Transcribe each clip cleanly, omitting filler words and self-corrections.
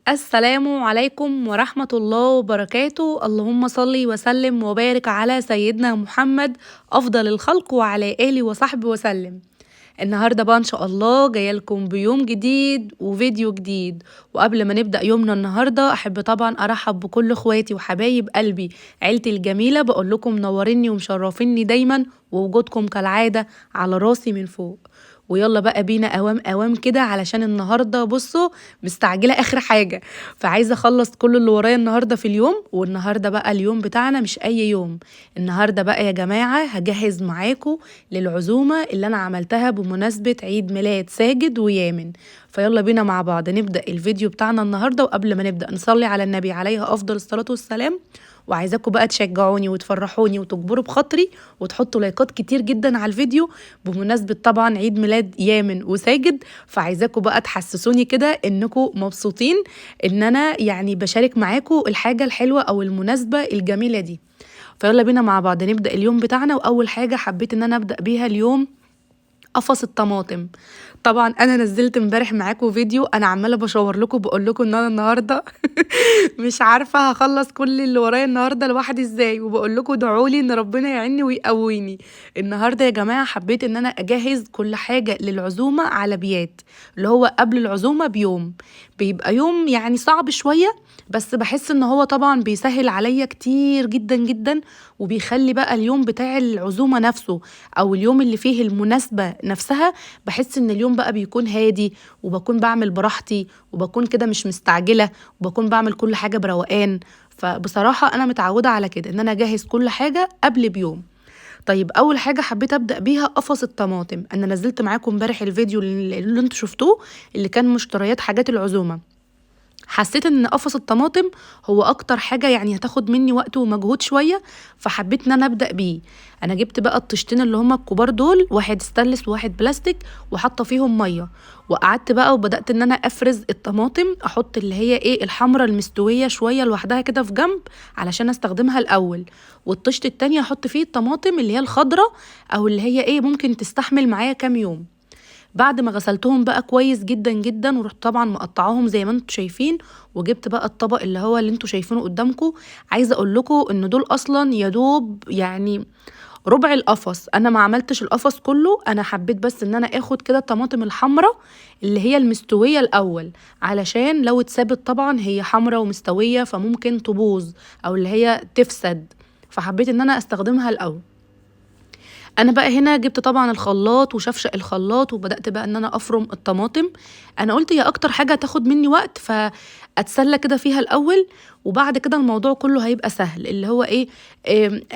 السلام عليكم ورحمة الله وبركاته. اللهم صل وسلم وبارك على سيدنا محمد أفضل الخلق وعلى آله وصحبه وسلم. النهاردة بقى إن شاء الله جاية لكم بيوم جديد وفيديو جديد. وقبل ما نبدأ يومنا النهاردة أحب طبعا أرحب بكل إخواتي وحبايب قلبي عيلتي الجميلة، بقول لكم منوريني ومشرفيني دايما، ووجودكم كالعادة على راسي من فوق. ويلا بقى بينا اوام اوام كده، علشان النهارده بصوا مستعجله اخر حاجه، فعايزه اخلص كل اللي ورايا النهارده في اليوم. والنهارده بقى اليوم بتاعنا مش اي يوم، النهارده بقى يا جماعه هجهز معاكم للعزومه اللي انا عملتها بمناسبه عيد ميلاد ساجد ويامن. فيلا بينا مع بعض نبدا الفيديو بتاعنا النهارده. وقبل ما نبدا نصلي على النبي عليه افضل الصلاه والسلام، وعايزاكم بقى تشجعوني وتفرحوني وتجبروا بخاطري وتحطوا لايكات كتير جدا على الفيديو بمناسبة طبعا عيد ميلاد يامن وساجد. فعايزاكم بقى تحسسوني كده انكم مبسوطين ان انا يعني بشارك معاكم الحاجة الحلوة او المناسبة الجميلة دي. فيلا بينا مع بعض نبدأ اليوم بتاعنا. واول حاجة حبيت ان انا ابدأ بيها اليوم قفص الطماطم. طبعا انا نزلت امبارح معاكم فيديو انا عماله بشاور لكم بقول لكم ان انا النهارده مش عارفه هخلص كل اللي ورايا النهارده لوحدي ازاي، وبقول لكم ادعوا لي ان ربنا يعيني ويقويني. النهارده يا جماعه حبيت ان انا اجهز كل حاجه للعزومه على بيات، اللي هو قبل العزومه بيوم. بيبقى يوم يعني صعب شويه، بس بحس ان هو طبعا بيسهل عليا كتير جدا جدا، وبيخلي بقى اليوم بتاع العزومه نفسه او اليوم اللي فيه المناسبه نفسها، بحس ان اليوم بقى بيكون هادي، وبكون بعمل براحتي، وبكون كده مش مستعجله، وبكون بعمل كل حاجه بروقان. فبصراحه انا متعوده على كده ان انا اجهز كل حاجه قبل بيوم. طيب اول حاجه حبيت ابدا بيها قفص الطماطم. انا نزلت معاكم امبارح الفيديو اللي انتوا شفتوه، اللي كان مشتريات حاجات العزومه. حسيت ان قفص الطماطم هو اكتر حاجة يعني هتاخد مني وقت ومجهود شوية، فحبيت ان انا ابدأ بيه. انا جبت بقى الطشتين اللي هما الكبار دول، واحد ستانلس وواحد بلاستيك، وحاطه فيهم مية. وقعدت بقى وبدأت ان انا افرز الطماطم، احط اللي هي ايه الحمرة المستوية شوية لوحدها كده في جنب علشان استخدمها الاول، والطشت التانية احط فيه الطماطم اللي هي الخضرة، او اللي هي ايه ممكن تستحمل معايا كام يوم. بعد ما غسلتهم بقى كويس جدا جدا، ورحت طبعا مقطعاهم زي ما انتوا شايفين، وجبت بقى الطبق اللي انتوا شايفينه قدامكم. عايزه اقول لكم ان دول اصلا يا دوب يعني ربع القفص. انا ما عملتش القفص كله، انا حبيت بس ان انا اخد كده الطماطم الحمراء اللي هي المستويه الاول، علشان لو اتسابت طبعا هي حمراء ومستويه فممكن تبوظ او اللي هي تفسد، فحبيت ان انا استخدمها الاول. انا بقى هنا جبت طبعا الخلاط وشفشق الخلاط، وبدأت بقى ان انا افرم الطماطم. انا قلت هي اكتر حاجة هتاخد مني وقت، فاتسلى كده فيها الاول، وبعد كده الموضوع كله هيبقى سهل. اللي هو ايه،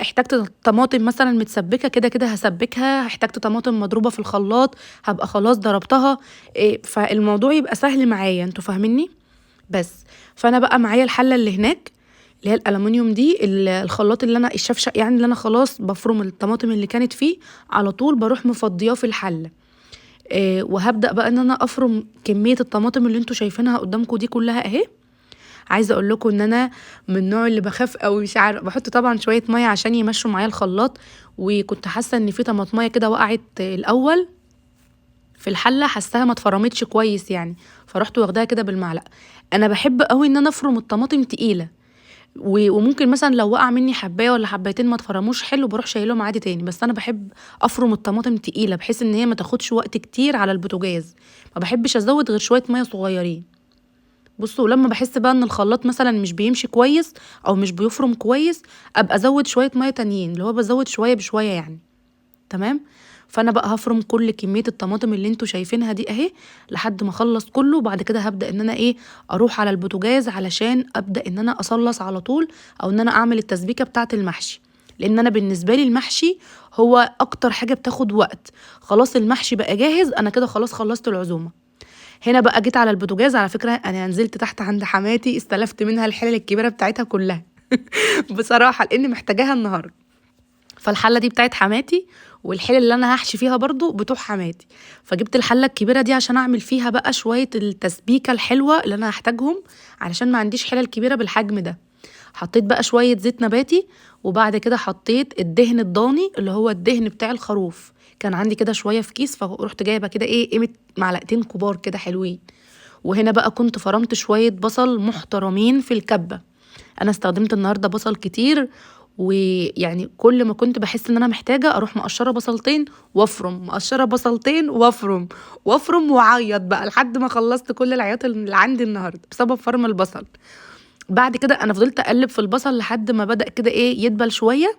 احتجت طماطم مثلا متسبكة كده كده هسبكها، احتجت طماطم مضروبة في الخلاط هبقى خلاص ضربتها. فالموضوع يبقى سهل معايا، انتوا فاهميني؟ بس فانا بقى معايا الحلة اللي هناك اللي هي الالومنيوم دي، الخلاط اللي انا الشفشق يعني اللي انا خلاص بفرم الطماطم اللي كانت فيه، على طول بروح مفضياه في الحله. وهبدا بقى ان انا افرم كميه الطماطم اللي انتوا شايفينها قدامكم دي كلها اهي. عايزه اقول لكم ان انا من النوع اللي بخاف قوي، مش عارف، بحط طبعا شويه ميه عشان يمشوا معايا الخلاط. وكنت حاسه ان في طماطميه كده وقعت الاول في الحله، حاساها ما اتفرمتش كويس يعني، فرحت واخداها كده بالمعلقه. انا بحب قوي ان انا افرم الطماطم تقيله، وممكن مثلا لو وقع مني حبايه ولا حبايتين ما اتفرموش حلو بروح شايلهم عادي تاني. بس انا بحب افرم الطماطم تقيله بحيث ان هي ما تاخدش وقت كتير على البوتاجاز، ما بحبش ازود غير شويه ميه صغيرين. بصوا لما بحس بقى ان الخلاط مثلا مش بيمشي كويس او مش بيفرم كويس، ابقى ازود شويه ميه تانيين، اللي هو بزود شويه بشويه يعني. تمام. فانا بقى هفرم كل كميه الطماطم اللي انتوا شايفينها دي اهي لحد ما اخلص كله. وبعد كده هبدا ان انا ايه اروح على البوتاجاز علشان ابدا ان انا اصلص على طول، او ان انا اعمل التسبيكه بتاعه المحشي. لان انا بالنسبه لي المحشي هو اكتر حاجه بتاخد وقت. خلاص المحشي بقى جاهز، انا كده خلاص خلصت العزومه. هنا بقى جيت على البوتاجاز. على فكره انا نزلت تحت عند حماتي استلفت منها الحلل الكبيره بتاعتها كلها بصراحه لاني محتاجاها النهارده. فالحله دي بتاعت حماتي، والحله اللي انا هحشي فيها برضو بتوع حماتي. فجبت الحله الكبيره دي عشان اعمل فيها بقى شويه التسبيكه الحلوه اللي انا هحتاجهم، علشان ما عنديش حلل كبيره بالحجم ده. حطيت بقى شويه زيت نباتي، وبعد كده حطيت الدهن الضاني اللي هو الدهن بتاع الخروف، كان عندي كده شويه في كيس، فروحت جايبه كده ايه قيمه معلقتين كبار كده حلوين. وهنا بقى كنت فرمت شوية بصل محترمين في الكبة. انا استخدمت النهارده بصل كتير، ويعني كل ما كنت بحس ان انا محتاجه اروح مقشره بصلتين وافرم، مقشره بصلتين وافرم وافرم واعيط بقى لحد ما خلصت كل العياط اللي عندي النهارده بسبب فرم البصل. بعد كده انا فضلت اقلب في البصل لحد ما بدأ كده ايه يدبل شويه،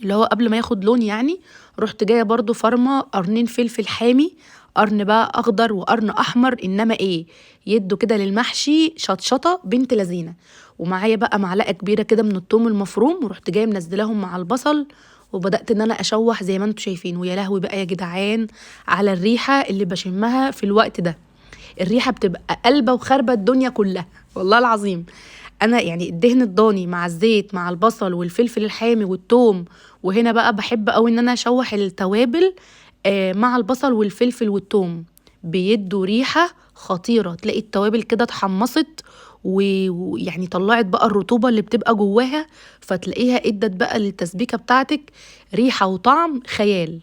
اللي هو قبل ما ياخد لون يعني. رحت جايه برضو فرمه قرنين فلفل حامي، قرن بقى اخضر وقرن احمر، انما ايه يدوا كده للمحشي شطشطه بنت لذينه. ومعايا بقى معلقه كبيره كده من الثوم المفروم، ورحت جايه منزلاهم مع البصل، وبدات ان انا اشوح زي ما انتم شايفين. ويا لهوي بقى يا جدعان على الريحه اللي بشمها في الوقت ده، الريحه بتبقى قلبه وخربه الدنيا كلها والله العظيم. انا يعني الدهن الضاني مع الزيت مع البصل والفلفل الحامي والثوم، وهنا بقى بحب قوي ان انا اشوح التوابل مع البصل والفلفل والثوم، بيدوا ريحه خطيره. تلاقي التوابل كده اتحمصت ويعني طلعت بقى الرطوبه اللي بتبقى جواها، فتلاقيها ادت بقى للتسبيكه بتاعتك ريحه وطعم خيال.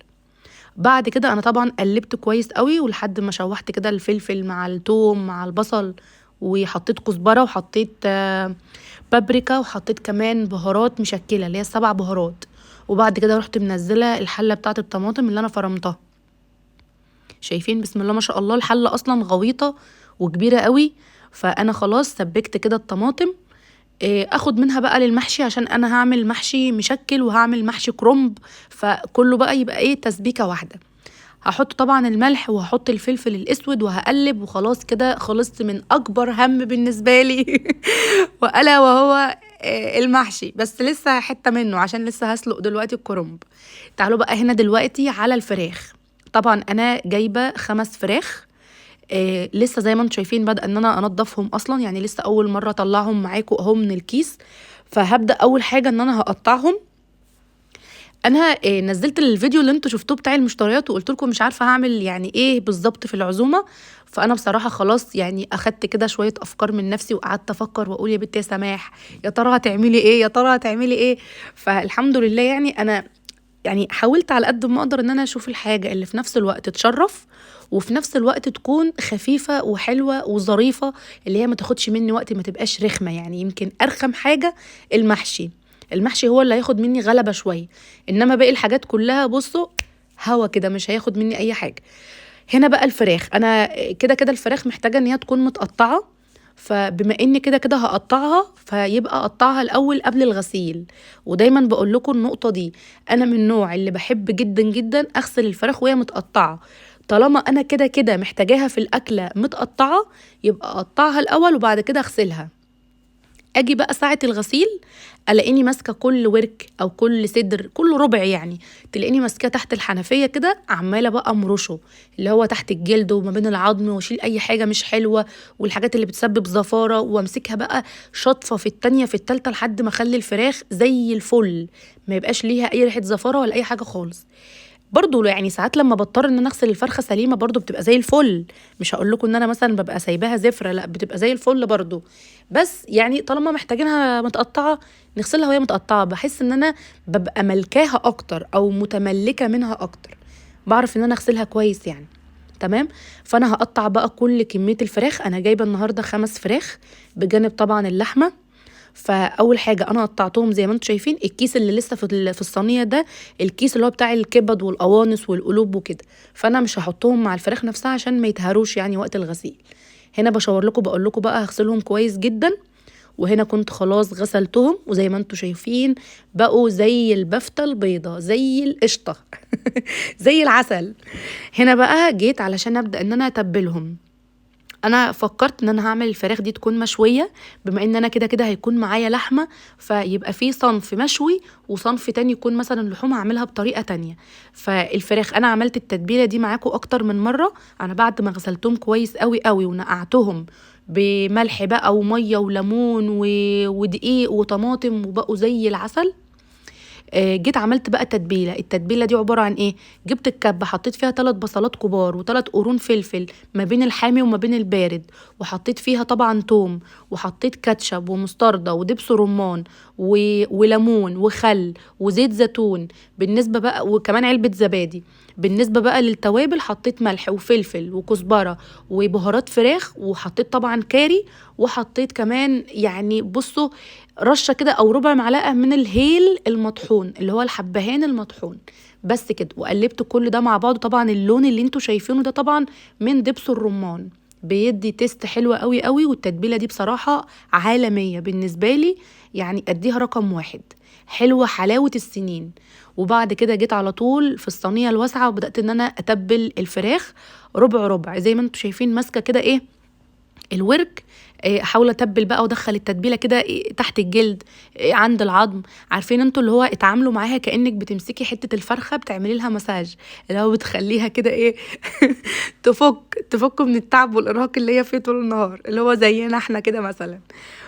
بعد كده انا طبعا قلبت كويس قوي ولحد ما شوحت كده الفلفل مع الثوم مع البصل، وحطيت كزبره وحطيت بابريكا، وحطيت كمان بهارات مشكله اللي هي 7 بهارات. وبعد كده رحت منزله الحله بتاعه الطماطم اللي انا فرمتها. شايفين بسم الله ما شاء الله الحله اصلا غويطه وكبيره قوي. فانا خلاص سبكت كده الطماطم، اخد منها بقى للمحشي عشان انا هعمل محشي مشكل وهعمل محشي كرنب، فكله بقى يبقى ايه تسبيكه واحده. هحط طبعا الملح وهحط الفلفل الاسود وهقلب، وخلاص كده خلصت من اكبر هم بالنسبه لي والا وهو المحشي. بس لسه حته منه عشان لسه هسلق دلوقتي الكرنب. تعالوا بقى هنا دلوقتي على الفراخ. طبعا انا جايبه 5 فراخ، لسه زي ما انتم شايفين بدأ ان انا انضفهم اصلا، يعني لسه اول مره اطلعهم معاكم اهو من الكيس. فهبدأ اول حاجه ان انا هقطعهم. انا نزلت الفيديو اللي انتوا شفتوه بتاع المشتريات وقلت لكم مش عارفه هعمل يعني ايه بالظبط في العزومه. فانا بصراحه خلاص يعني اخدت كده شويه افكار من نفسي وقعدت افكر واقول يا بنت يا سماح يا ترى هتعملي ايه، يا ترى هتعملي ايه. فالحمد لله يعني انا يعني حاولت على قد ما اقدر ان انا اشوف الحاجه اللي في نفس الوقت تشرف وفي نفس الوقت تكون خفيفه وحلوه وظريفه، اللي هي ما تاخدش مني وقت ما تبقاش رخمه. يعني يمكن ارخم حاجه المحشي هو اللي هياخد مني غلبة شوية، انما باقي الحاجات كلها بصوا هوا كده مش هياخد مني اي حاجة. هنا بقى الفراخ انا كده كده الفراخ محتاجة ان هي تكون متقطعة، فبما اني كده كده هقطعها فيبقى اقطعها الاول قبل الغسيل. ودايما بقول لكم النقطة دي، انا من النوع اللي بحب جدا جدا اغسل الفراخ وهي متقطعة. طالما انا كده كده محتاجاها في الاكلة متقطعة يبقى اقطعها الاول وبعد كده اغسلها. اجي بقى ساعة الغسيل الاقيني ماسكة كل ورك او كل صدر كل ربع، يعني تلاقيني ماسكاه تحت الحنفية كده عمالة بقى امرشه اللي هو تحت الجلد وما بين العظم، واشيل اي حاجة مش حلوة والحاجات اللي بتسبب زفارة، وامسكها بقى شطفة في التانية في التالتة لحد ما اخلي الفراخ زي الفل، ما يبقاش ليها اي ريحة زفارة ولا اي حاجة خالص. برضو يعني ساعات لما بضطر ان انا اغسل الفرخه سليمه برضو بتبقى زي الفل. مش هقول لكم ان انا مثلا ببقى سايباها زفره، لا بتبقى زي الفل برضو. بس يعني طالما محتاجينها متقطعه نغسلها وهي متقطعه، بحس ان انا ببقى ملكاها اكتر او متملكه منها اكتر، بعرف ان انا اغسلها كويس يعني. تمام. فانا هقطع بقى كل كميه الفراخ. انا جايبه النهارده 5 فراخ بجانب طبعا اللحمه. فاول حاجه انا قطعتهم زي ما انتم شايفين. الكيس اللي لسه في الصينيه ده الكيس اللي هو بتاع الكبد والقوانص والقلوب وكده، فانا مش هحطهم مع الفراخ نفسها عشان ما يتهروش يعني وقت الغسيل. هنا بشاور لكم بقول لكم بقى هغسلهم كويس جدا. وهنا كنت خلاص غسلتهم وزي ما انتم شايفين بقوا زي البفتة البيضة زي القشطة زي العسل. هنا بقى جيت علشان ابدا ان انا اتبلهم. انا فكرت ان انا هعمل الفراخ دي تكون مشويه، بما ان انا كده كده هيكون معايا لحمه، فيبقى في صنف مشوي وصنف تاني يكون مثلا لحوم هعملها بطريقه تانية. فالفراخ انا عملت التتبيله دي معاكم اكتر من مره. انا بعد ما غسلتهم كويس قوي قوي ونقعتهم بملح بقى وميه وليمون ودقيق وطماطم وبقوا زي العسل. جيت عملت بقى تتبيله. التتبيله دي عباره عن ايه؟ جبت الكبه، حطيت فيها 3 بصلات كبار و3 قرون فلفل ما بين الحامي وما بين البارد، وحطيت فيها طبعا توم، وحطيت كاتشب ومستردة ودبس رمان وليمون وخل وزيت زيتون. بالنسبه بقى وكمان علبه زبادي. بالنسبه بقى للتوابل حطيت ملح وفلفل وكزبره وبهارات فراخ، وحطيت طبعا كاري، وحطيت كمان يعني بصوا رشه كده او ربع معلقه من الهيل المطحون اللي هو الحبهان المطحون. بس كده، وقلبت كل ده مع بعضه. طبعا اللون اللي انتوا شايفينه ده طبعا من دبس الرمان، بيدي تيست حلوة قوي قوي. والتتبيلة دي بصراحة عالمية بالنسبة لي، يعني اديها رقم 1. حلوة حلاوة السنين. وبعد كده جيت على طول في الصينية الواسعة وبدأت ان انا اتبل الفراخ ربع ربع زي ما انتوا شايفين، ماسكة كده ايه الورك. احاول اتبل بقى وادخل التتبيله كده تحت الجلد، عند العظم. عارفين انتوا اللي هو اتعاملوا معاها كانك بتمسكي حته الفرخه بتعملي لها مساج، اللي هو بتخليها كده ايه تفك من التعب والارهاق اللي هي فيه طول النهار، اللي هو زينا احنا كده مثلا.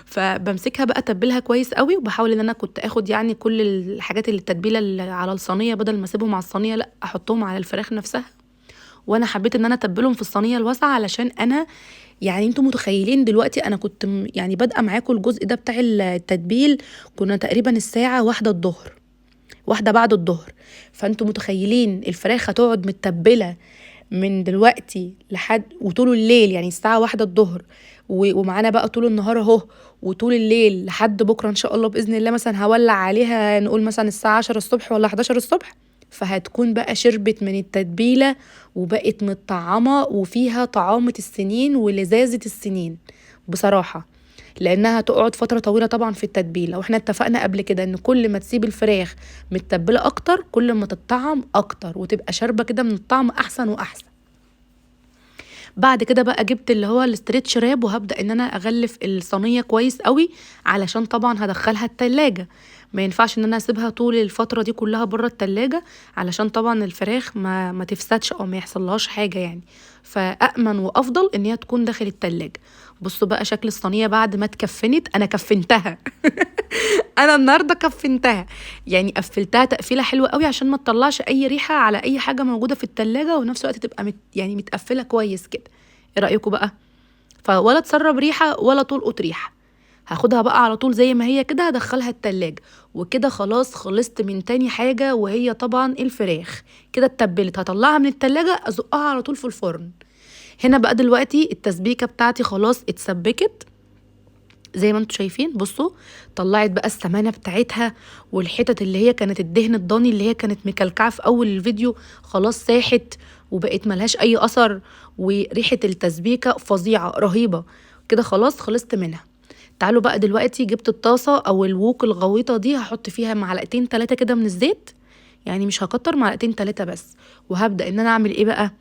فبمسكها بقى اتبلها كويس قوي، وبحاول ان انا كنت اخد يعني كل الحاجات اللي التتبيله اللي على الصينيه، بدل ما اسيبهم على الصينيه لا احطهم على الفراخ نفسها. وانا حبيت ان انا اتبلهم في الصينيه الواسعه علشان انا يعني انتوا متخيلين دلوقتي انا كنت يعني بادئه معاكم الجزء ده بتاع التتبيل، كنا تقريبا الساعه 1 الظهر، 1 بعد الظهر. فانتوا متخيلين الفراخ هتقعد متبله من دلوقتي لحد وطول الليل، يعني الساعه 1 الظهر ومعانا بقى طول النهار اهو، وطول الليل لحد بكره ان شاء الله باذن الله. مثلا هولع عليها نقول مثلا الساعه 10 الصبح ولا 11 الصبح، فهتكون بقى شربت من التتبيله وبقت متطعمه وفيها طعامه السنين ولذاذه السنين بصراحه، لانها تقعد فتره طويله طبعا في التتبيله. واحنا اتفقنا قبل كده ان كل ما تسيب الفراخ متبله اكتر كل ما تتطعم اكتر وتبقى شاربه كده من الطعم احسن واحسن. بعد كده بقى جبت اللي هو الاسترتش راب، وهبدأ ان انا اغلف الصينية كويس قوي علشان طبعا هدخلها التلاجة. ما ينفعش ان انا اسيبها طول الفترة دي كلها بره التلاجة، علشان طبعا الفراخ ما تفسدش او ما يحصلهاش حاجة يعني. فأأمن وافضل ان هي تكون داخل التلاجة. بصوا بقى شكل الصينية بعد ما اتكفنت، انا كفنتها انا النهارده كفنتها، يعني قفلتها تقفيله حلوه قوي عشان ما تطلعش اي ريحه على اي حاجه موجوده في التلاجة، وفي نفس الوقت تبقى يعني متقفله كويس كده. ايه رايكم بقى؟ فولا تسرب ريحه ولا تلقط ريحه. هاخدها بقى على طول زي ما هي كده هدخلها التلاجة. وكده خلاص خلصت من تاني حاجه، وهي طبعا الفراخ كده اتبلت. هطلعها من التلاجة ازقها على طول في الفرن. هنا بقى دلوقتي التسبيكه بتاعتي خلاص اتسبكت زي ما انتوا شايفين. بصوا طلعت بقى السمانه بتاعتها، والحتت اللي هي كانت الدهن الضاني اللي هي كانت مكلكعه في اول الفيديو خلاص ساحت وبقت ملهاش اي اثر. وريحه التسبيكه فظيعه رهيبه كده. خلاص خلصت منها. تعالوا بقى دلوقتي جبت الطاسه او الووك الغويطه دي، هحط فيها معلقتين 3 كده من الزيت، يعني مش هكتر، معلقتين 3 بس. وهبدا ان انا اعمل ايه بقى.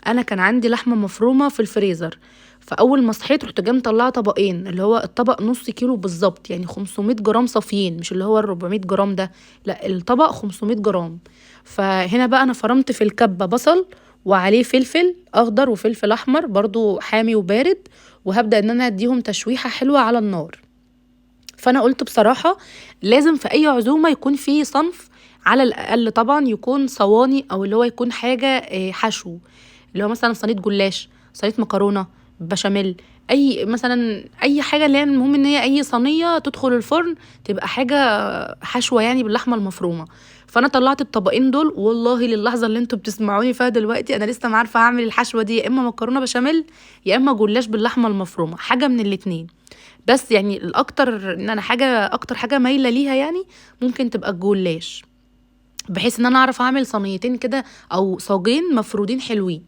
انا كان عندي لحمه مفرومه في الفريزر، فاول ما صحيت رحت جايه مطلعه طبقين، اللي هو الطبق نص كيلو بالظبط، يعني 500 جرام صافيين، مش اللي هو ال 400 جرام ده، لا الطبق 500 جرام. فهنا بقى انا فرمت في الكبه بصل وعليه فلفل اخضر وفلفل احمر برضو حامي وبارد، وهبدا ان انا اديهم تشويحه حلوه على النار. فانا قلت بصراحه لازم في اي عزومه يكون في صنف على الاقل طبعا يكون صواني، او اللي هو يكون حاجه حشو، اللي هو مثلا صينيه جلاش، صينيه مكرونه بشاميل، اي مثلا اي حاجه اللي هي المهم ان هي اي صينيه تدخل الفرن تبقى حاجه حشوه يعني باللحمه المفرومه. فانا طلعت الطبقين دول، والله للحظه اللي انتوا بتسمعوني فيها دلوقتي انا لسه ما عارفه اعمل الحشوه دي، يا اما مكرونه بشاميل يا اما جلاش باللحمه المفرومه، حاجه من الاتنين. بس يعني الاكتر ان انا اكتر حاجه مايله ليها يعني ممكن تبقى الجلاش، بحيث ان انا اعرف اعمل صينيتين كده او صاجين مفرودين حلوين.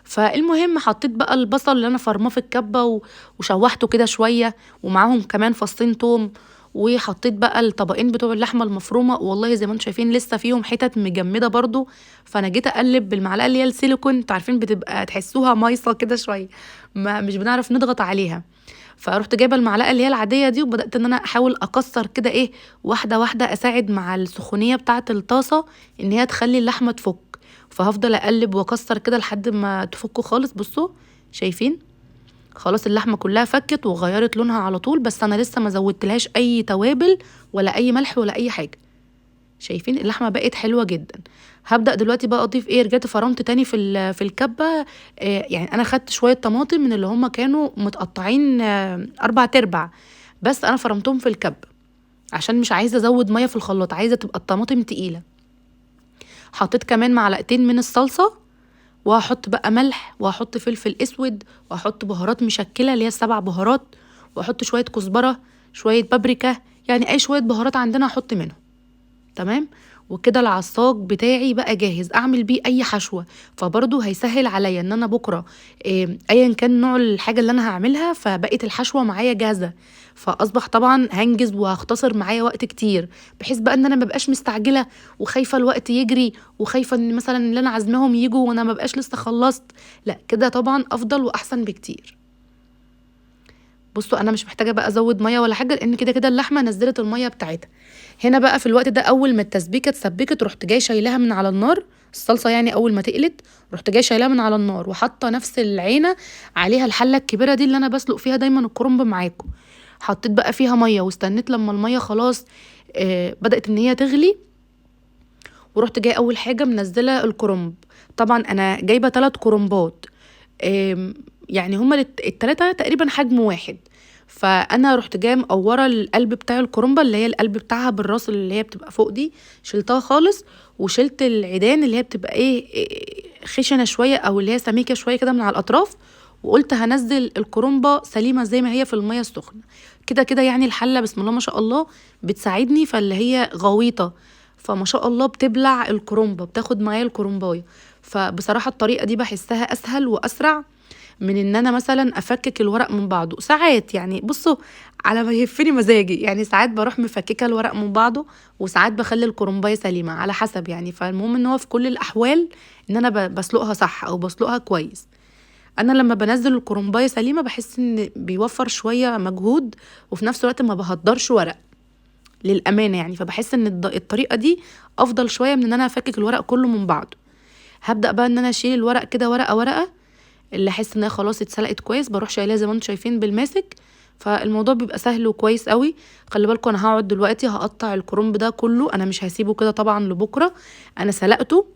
فالمهم حطيت بقى البصل اللي انا فرماه في الكبه وشوحته كده شويه، ومعاهم كمان فصين توم. وحطيت بقى الطبقين بتوع اللحمه المفرومه، والله زي ما انتم شايفين لسه فيهم حتت مجمده برضو. فانا جيت اقلب بالمعلقه اللي هي السيليكون، انتوا عارفين بتبقى تحسوها مايصه كده شويه، ما مش بنعرف نضغط عليها. فرحت جايبه المعلقه اللي هي العاديه دي، وبدات ان انا احاول اكسر كده ايه واحده واحده، اساعد مع السخونيه بتاعه الطاسه ان هي تخلي اللحمه تفك. فهفضل اقلب واكسر كده لحد ما تفك خالص. بصوا شايفين خلاص اللحمه كلها فكت وغيرت لونها على طول، بس انا لسه ما زودتلهاش اي توابل ولا اي ملح ولا اي حاجه. شايفين اللحمه بقت حلوه جدا. هبدا دلوقتي بقى اضيف ايه، رجعت فرمت تاني في الكبه. يعني انا خدت شويه طماطم من اللي هم كانوا متقطعين 4 تربع، بس انا فرمتهم في الكبه عشان مش عايزه ازود ميه في الخلاط، عايزه تبقى الطماطم تقيله. حطيت كمان معلقتين من الصلصه، وهحط بقى ملح، وهحط فلفل اسود، وهحط بهارات مشكله اللي هي ال7 بهارات، واحط شويه كزبره، شويه بابريكا، يعني اي شويه بهارات عندنا احط منهم. تمام. وكده العصاج بتاعي بقى جاهز اعمل بيه اي حشوه، فبرضه هيسهل عليا ان انا بكره ايا كان نوع الحاجه اللي انا هعملها، فبقت الحشوه معايا جاهزه، فاصبح طبعا هنجز وهختصر معايا وقت كتير، بحيث بقى ان انا مبقاش مستعجله وخايفه الوقت يجري، وخايفه ان مثلا اللي انا عازماهم يجوا وانا مبقاش لسه خلصت. لا كده طبعا افضل واحسن بكتير. بصوا انا مش محتاجه بقى ازود ميه ولا حاجه، لان كده كده اللحمه نزلت الميه بتاعتها. هنا بقى في الوقت ده اول ما التسبيكه اتسبكت، رحت جاي شايلاها من على النار، الصلصه يعني اول ما تقلت رحت جاي شايلاها من على النار، وحاطه نفس العينه عليها الحله الكبيره دي اللي انا بسلق فيها دايما الكرنب معاكم. حطيت بقى فيها ميه، واستنيت لما الميه خلاص بدات ان هي تغلي، ورحت جاي اول حاجه منزله الكرنب. طبعا انا جايبه 3 كرنبات، يعني هما التلاتة تقريبا حجم واحد. فانا رحت جايه مقوره القلب بتاع الكرنبه، اللي هي القلب بتاعها بالراس اللي هي بتبقى فوق دي، شلتها خالص، وشلت العيدان اللي هي بتبقى خشنه شويه او اللي هي سميكه شويه كده من على الاطراف، وقلت هنزل الكرنبه سليمه زي ما هي في الميه السخنه. كده كده يعني الحله بسم الله ما شاء الله بتساعدني، فاللي هي غويطه، فما شاء الله بتبلع الكرنبه، بتاخد معايا الكرنبايه. فبصراحه الطريقه دي بحسها اسهل واسرع من ان انا مثلا افكك الورق من بعضه. ساعات يعني بصوا على ما يهفني مزاجي، يعني ساعات بروح مفككه الورق من بعضه، وساعات بخلي الكرنبايه سليمه على حسب يعني. فالمهم ان هو في كل الاحوال ان انا بسلقها صح او بسلقها كويس. انا لما بنزل الكرنبايه سليمه بحس ان بيوفر شويه مجهود، وفي نفس الوقت ما بهدرش ورق للامانه يعني. فبحس ان الطريقه دي افضل شويه من ان انا افكك الورق كله من بعضه. هبدا بقى ان انا اشيل الورق كده ورقه ورقه، اللي احس انها خلاص اتسلقت كويس بروح شايلاها زي ما انتم شايفين بالماسك. فالموضوع بيبقى سهل وكويس قوي. خلي بالكم انا هقعد دلوقتي هقطع الكرنب ده كله، انا مش هسيبه كده طبعا لبكره، انا سلقته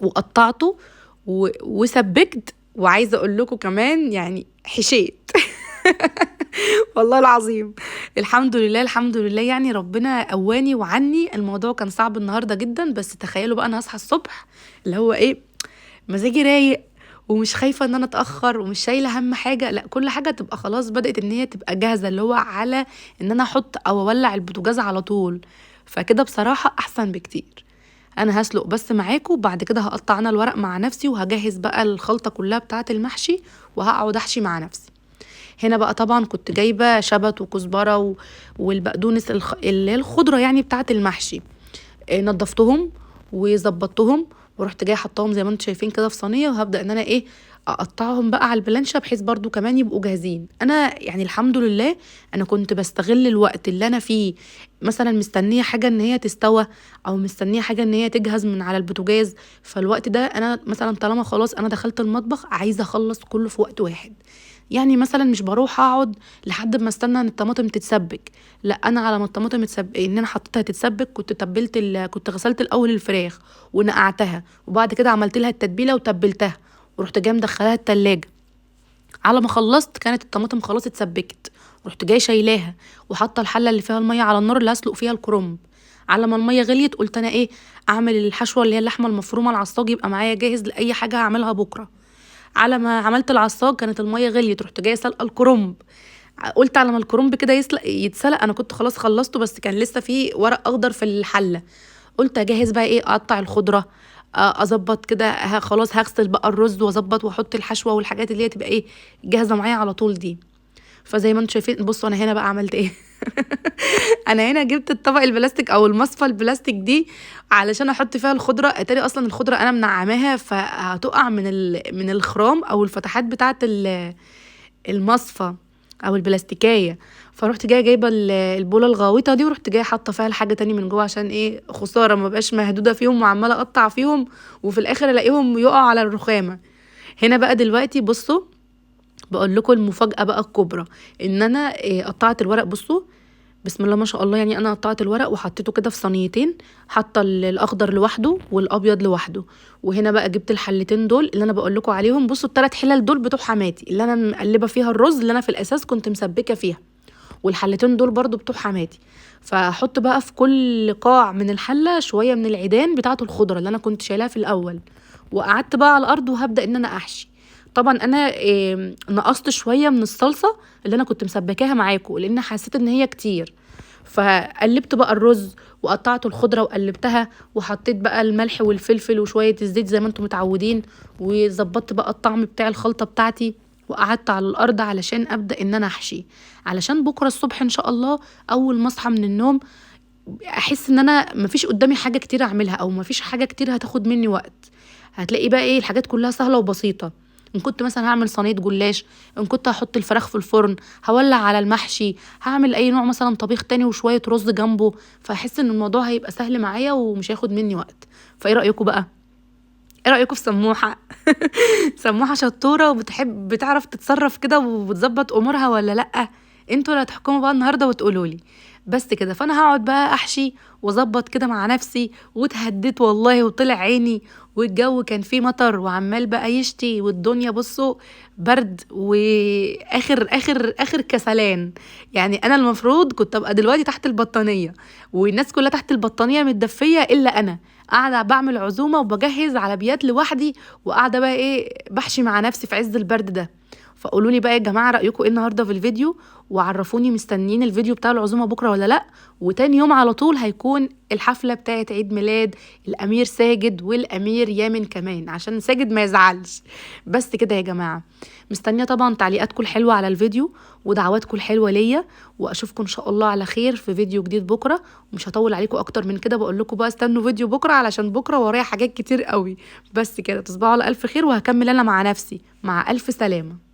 وقطعته وسبكت، وعايزه اقول لكم كمان يعني حشيت والله العظيم. الحمد لله الحمد لله، يعني ربنا قواني وعني. الموضوع كان صعب النهارده جدا، بس تخيلوا بقى انا هصحى الصبح اللي هو مزاجي رايق، ومش خايفه ان انا اتاخر، ومش شايله هم حاجه، لا كل حاجه تبقى خلاص بدات ان هي تبقى جاهزه، اللي هو على ان انا احط او اولع البوتاجاز على طول. فكده بصراحه احسن بكتير. انا هسلق بس معاكم، وبعد كده هقطع انا الورق مع نفسي، وهجهز بقى الخلطه كلها بتاعه المحشي، وهقعد احشي مع نفسي. هنا بقى طبعا كنت جايبه شبت وكزبره والبقدونس اللي هي الخضره يعني بتاعه المحشي. نضفتهم وظبطتهم، ورحت جايه حطاهم زي ما انتم شايفين كده في صينيه، وهبدا ان انا اقطعهم بقى على البلانشه، بحيث برضو كمان يبقوا جاهزين. انا يعني الحمد لله انا كنت بستغل الوقت اللي انا فيه، مثلا مستنيه حاجه ان هي تستوى، او مستنيه حاجه ان هي تجهز من على البوتاجاز. فالوقت ده انا مثلا طالما خلاص انا دخلت المطبخ عايزه اخلص كله في وقت واحد. يعني مثلا مش بروح اقعد لحد ما استنى ان الطماطم تتسبك، لا انا على ما الطماطم ان انا حطيتها تتسبك كنت تبلت كنت غسلت الاول الفراخ ونقعتها، وبعد كده عملت لها التتبيله وتبلتها، ورحت جايه مدخلاها التلاجة. على ما خلصت كانت الطماطم خلاص اتسبكت، رحت جايه شايلاها وحاطه الحله اللي فيها الميه على النار اللي هسلق فيها الكرنب. على ما الميه غليت قلت انا اعمل الحشوه اللي هي اللحمه المفرومه العصاج، يبقى معايا جاهز لاي حاجه هعملها بكره. على ما عملت العصاج كانت الميه غليت، رحت جايه سلقه الكرنب. قلت على ما الكرنب كده يتسلق انا كنت خلاص خلصته، بس كان لسه في ورق اخضر في الحله. قلت اجهز بقى اقطع الخضره، اظبط كده، خلاص هغسل بقى الرز واظبط واحط الحشوه والحاجات اللي هي تبقى جاهزه معايا على طول دي. فزي ما انتم شايفين بصوا انا هنا بقى عملت انا هنا جبت الطبق البلاستيك او المصفى البلاستيك دي علشان احط فيها الخضره. اتاري اصلا الخضره انا منعماها فهتقع من الخرام او الفتحات بتاعه المصفى او البلاستيكيه. فروحت جايه جايبه البوله الغويطه دي، ورحت جايه حاطه فيها الحاجه تاني من جوه، عشان خساره ما بقاش مهدوده فيهم وعماله اقطع فيهم وفي الاخر الاقيهم يقعوا على الرخامه. هنا بقى دلوقتي بصوا بقول لكم المفاجاه بقى الكبرى، ان انا قطعت الورق. بصوا بسم الله ما شاء الله. يعني انا قطعت الورق وحطيته كده في صينيتين، حاطه الاخضر لوحده والابيض لوحده. وهنا بقى جبت الحلتين دول اللي انا بقول لكم عليهم. بصوا ال3 حلل دول بتوع حماتي اللي انا مقلبه فيها الرز اللي انا في الاساس كنت مسبكه فيها، والحلتين دول برضو بتوع حماتي. فاحط بقى في كل قاع من الحله شويه من العيدان بتاعه الخضره اللي انا كنت شايلاها في الاول. وقعدت بقى على الارض وهبدا ان انا احشي. طبعا انا نقصت شويه من الصلصه اللي انا كنت مسبكاها معاكم لان حسيت ان هي كتير. فقلبت بقى الرز وقطعت الخضره وقلبتها، وحطيت بقى الملح والفلفل وشويه الزيت زي ما انتم متعودين، وظبطت بقى الطعم بتاع الخلطه بتاعتي. وقعدت على الارض علشان ابدا ان انا احشي، علشان بكره الصبح ان شاء الله اول ما اصحى من النوم احس ان انا مفيش قدامي حاجه كتير اعملها او مفيش حاجه كتير هتاخد مني وقت. هتلاقي بقى ايه الحاجات كلها سهله وبسيطه. ان كنت مثلا هعمل صينيه جلاش، ان كنت هحط الفراخ في الفرن، هولع على المحشي، هعمل اي نوع مثلا طبيخ تاني وشويه رز جنبه، فاحس ان الموضوع هيبقى سهل معايا ومش هياخد مني وقت. فايه رايكم بقى؟ ايه رايكم في سموحه؟ سموحه شطوره بتعرف تتصرف كده وبتظبط امورها ولا لا؟ انتوا اللي هتحكموا بقى النهارده وتقولوا لي. بس كده. فانا هقعد بقى احشي واظبط كده مع نفسي، واتهديت والله وطلع عيني. والجو كان فيه مطر وعمال بقى يشتي، والدنيا بصوا برد واخر اخر اخر كسلان. يعني انا المفروض كنت ابقى دلوقتي تحت البطانيه والناس كلها تحت البطانيه متدفيه الا انا قاعده بعمل عزومه وبجهز على بيات لوحدي، وقاعده بقى ايه بحشي مع نفسي في عز البرد ده. فقولوا لي بقى يا جماعه رايكم ايه النهارده في الفيديو، وعرفوني مستنيين الفيديو بتاع العزومه بكره ولا لا. وتاني يوم على طول هيكون الحفله بتاعه عيد ميلاد الامير ساجد والامير يامن كمان، عشان ساجد ما يزعلش. بس كده يا جماعه. مستنيه طبعا تعليقاتكم الحلوه على الفيديو ودعواتكم الحلوه ليا، واشوفكم ان شاء الله على خير في فيديو جديد بكره. ومش هطول عليكم اكتر من كده، بقول لكم بقى استنوا فيديو بكره علشان بكره ورايا حاجات كتير قوي. بس كده تصبحوا على الف خير، وهكمل انا مع نفسي. مع الف سلامه.